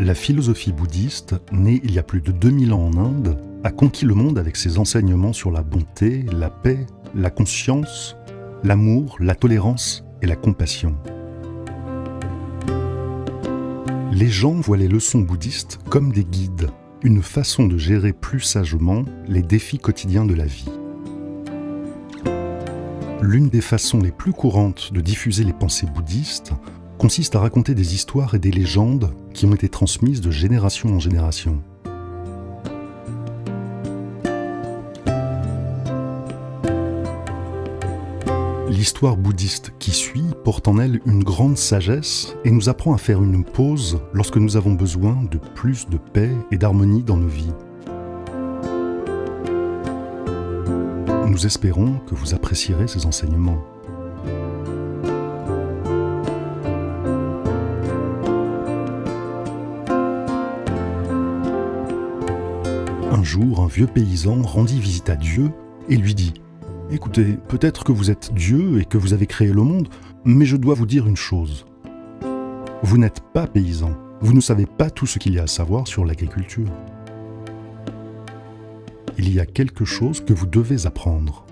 La philosophie bouddhiste, née il y a plus de 2000 ans en Inde, a conquis le monde avec ses enseignements sur la bonté, la paix, la conscience, l'amour, la tolérance et la compassion. Les gens voient les leçons bouddhistes comme des guides, une façon de gérer plus sagement les défis quotidiens de la vie. L'une des façons les plus courantes de diffuser les pensées bouddhistes consiste à raconter des histoires et des légendes qui ont été transmises de génération en génération. L'histoire bouddhiste qui suit porte en elle une grande sagesse et nous apprend à faire une pause lorsque nous avons besoin de plus de paix et d'harmonie dans nos vies. Nous espérons que vous apprécierez ces enseignements. Un jour, un vieux paysan rendit visite à Dieu et lui dit « Écoutez, peut-être que vous êtes Dieu et que vous avez créé le monde, mais je dois vous dire une chose. Vous n'êtes pas paysan, vous ne savez pas tout ce qu'il y a à savoir sur l'agriculture. Il y a quelque chose que vous devez apprendre. »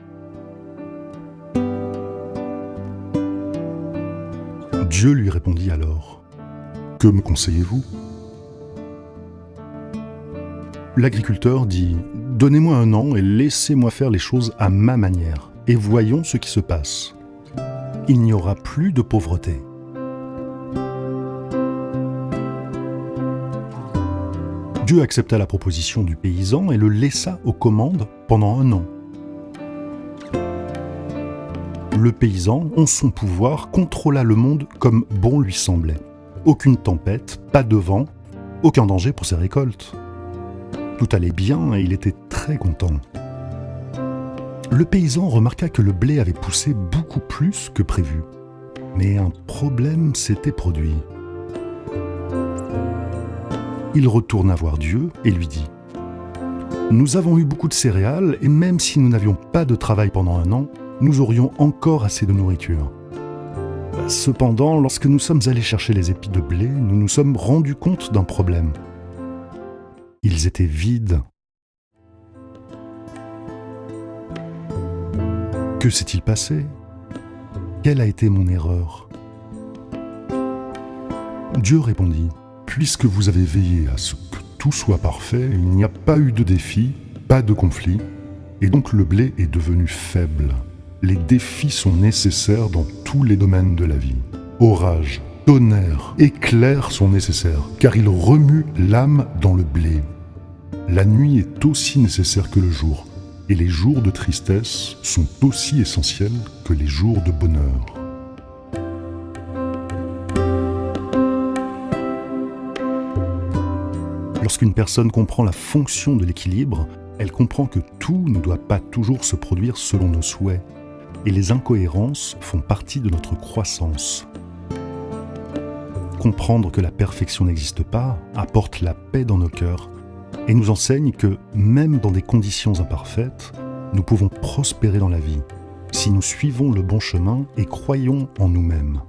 Dieu lui répondit alors « Que me conseillez-vous » L'agriculteur dit « Donnez-moi un an et laissez-moi faire les choses à ma manière, et voyons ce qui se passe. Il n'y aura plus de pauvreté. » Dieu accepta la proposition du paysan et le laissa aux commandes pendant un an. Le paysan, en son pouvoir, contrôla le monde comme bon lui semblait. Aucune tempête, pas de vent, aucun danger pour ses récoltes. Tout allait bien et il était très content. Le paysan remarqua que le blé avait poussé beaucoup plus que prévu. Mais un problème s'était produit. Il retourna voir Dieu et lui dit « Nous avons eu beaucoup de céréales et même si nous n'avions pas de travail pendant un an, nous aurions encore assez de nourriture. Cependant, lorsque nous sommes allés chercher les épis de blé, nous nous sommes rendus compte d'un problème. Ils étaient vides. Que s'est-il passé ? Quelle a été mon erreur ? Dieu répondit « Puisque vous avez veillé à ce que tout soit parfait, il n'y a pas eu de défi, pas de conflit, et donc le blé est devenu faible. Les défis sont nécessaires dans tous les domaines de la vie. Orage, tonnerre, éclairs sont nécessaires, car ils remuent l'âme dans le blé. La nuit est aussi nécessaire que le jour, et les jours de tristesse sont aussi essentiels que les jours de bonheur. » Lorsqu'une personne comprend la fonction de l'équilibre, elle comprend que tout ne doit pas toujours se produire selon nos souhaits, et les incohérences font partie de notre croissance. Comprendre que la perfection n'existe pas apporte la paix dans nos cœurs et nous enseigne que, même dans des conditions imparfaites, nous pouvons prospérer dans la vie, si nous suivons le bon chemin et croyons en nous-mêmes.